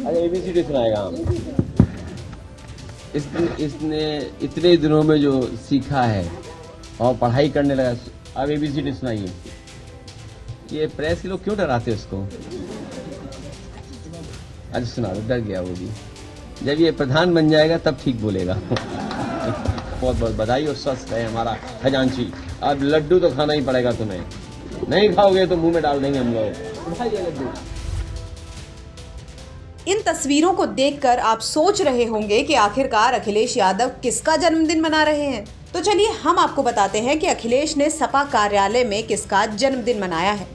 अरे ABCD सुनाएगा हम। इसने इतने दिनों में जो सीखा है और पढ़ाई करने लगा, अब ABCD सुनाइए। ये प्रेस के लोग क्यों डराते उसको? अच्छा सुना दो, डर गया वो भी। जब ये प्रधान बन जाएगा तब ठीक बोलेगा। बहुत बहुत बधाई और स्वस्थ है हमारा खजांची। अब लड्डू तो खाना ही पड़ेगा तुम्हें, नहीं खाओगे तो मुंह में डाल देंगे हम लोग। लड्डू। इन तस्वीरों को देखकर आप सोच रहे होंगे कि आखिरकार अखिलेश यादव किसका जन्मदिन मना रहे हैं। तो चलिए हम आपको बताते हैं कि अखिलेश ने सपा कार्यालय में किसका जन्मदिन मनाया है।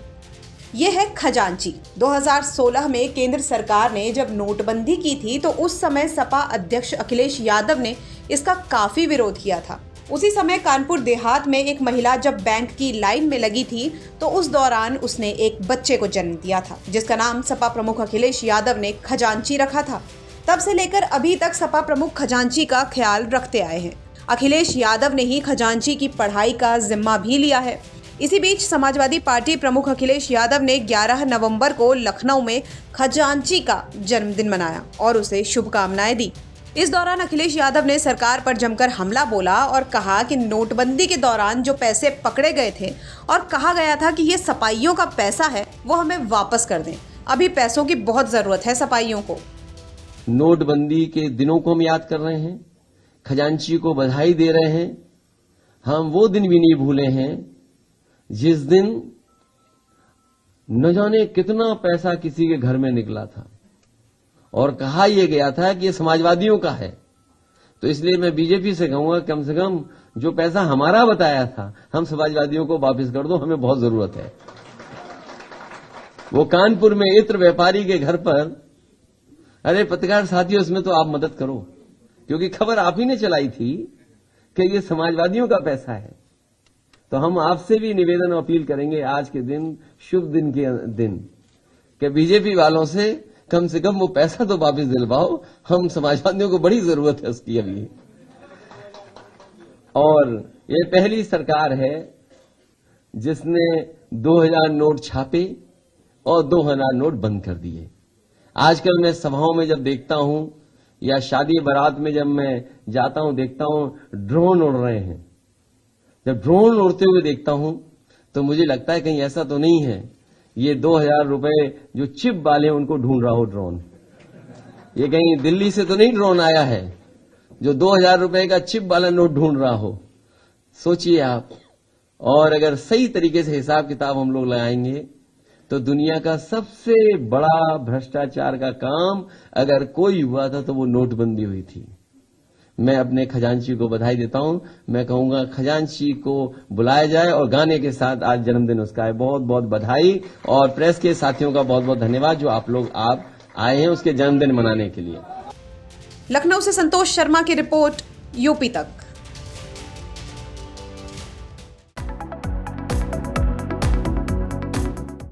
ये है खजांची। 2016 में केंद्र सरकार ने जब नोटबंदी की थी तो उस समय सपा अध्यक्ष अखिलेश यादव ने इसका काफी विरोध किया था। उसी समय कानपुर देहात में एक महिला जब बैंक की लाइन में लगी थी तो उस दौरान उसने एक बच्चे को जन्म दिया था, जिसका नाम सपा प्रमुख अखिलेश यादव ने खजांची रखा था। तब से लेकर अभी तक सपा प्रमुख खजांची का ख्याल रखते आए हैं। अखिलेश यादव ने ही खजांची की पढ़ाई का जिम्मा भी लिया है। इसी बीच समाजवादी पार्टी प्रमुख अखिलेश यादव ने 11 नवंबर को लखनऊ में खजांची का जन्मदिन मनाया और उसे शुभकामनाएं दी। इस दौरान अखिलेश यादव ने सरकार पर जमकर हमला बोला और कहा कि नोटबंदी के दौरान जो पैसे पकड़े गए थे और कहा गया था कि ये सपाइयों का पैसा है, वो हमें वापस कर दें। अभी पैसों की बहुत जरूरत है सपाइयों को। नोटबंदी के दिनों को हम याद कर रहे हैं, खजांची को बधाई दे रहे हैं। हम वो दिन भी नहीं भूले हैं जिस दिन न जाने कितना पैसा किसी के घर में निकला था और कहा यह गया था कि ये समाजवादियों का है। तो इसलिए मैं बीजेपी से कहूंगा कम से कम जो पैसा हमारा बताया था हम समाजवादियों को वापस कर दो, हमें बहुत जरूरत है। वो कानपुर में इत्र व्यापारी के घर पर, अरे पत्रकार साथियों इसमें तो आप मदद करो, क्योंकि खबर आप ही ने चलाई थी कि ये समाजवादियों का पैसा है। तो हम आपसे भी निवेदन और अपील करेंगे आज के दिन, शुभ दिन के दिन, कि बीजेपी वालों से कम वो पैसा तो वापस दिलवाओ। हम समाजवादियों को बड़ी जरूरत है उसकी अभी। और ये पहली सरकार है जिसने 2000 नोट छापे और 2000 नोट बंद कर दिए। आजकल मैं सभाओं में जब देखता हूं या शादी बारात में जब मैं जाता हूं देखता हूं ड्रोन उड़ रहे हैं। जब ड्रोन उड़ते हुए देखता हूं तो मुझे लगता है कहीं ऐसा तो नहीं है ये 2000 रुपए जो चिप वाले उनको ढूंढ रहा हो ड्रोन। ये कहीं दिल्ली से तो नहीं ड्रोन आया है जो 2000 रुपए का चिप वाला नोट ढूंढ रहा हो। सोचिए आप। और अगर सही तरीके से हिसाब किताब हम लोग लगाएंगे तो दुनिया का सबसे बड़ा भ्रष्टाचार का काम अगर कोई हुआ था तो वो नोटबंदी हुई थी। मैं अपने खजांची को बधाई देता हूं। मैं कहूंगा खजांची को बुलाया जाए और गाने के साथ आज जन्मदिन उसका है। बहुत बहुत बधाई और प्रेस के साथियों का बहुत बहुत धन्यवाद जो आप आए हैं उसके जन्मदिन मनाने के लिए। लखनऊ से संतोष शर्मा की रिपोर्ट, यूपी तक।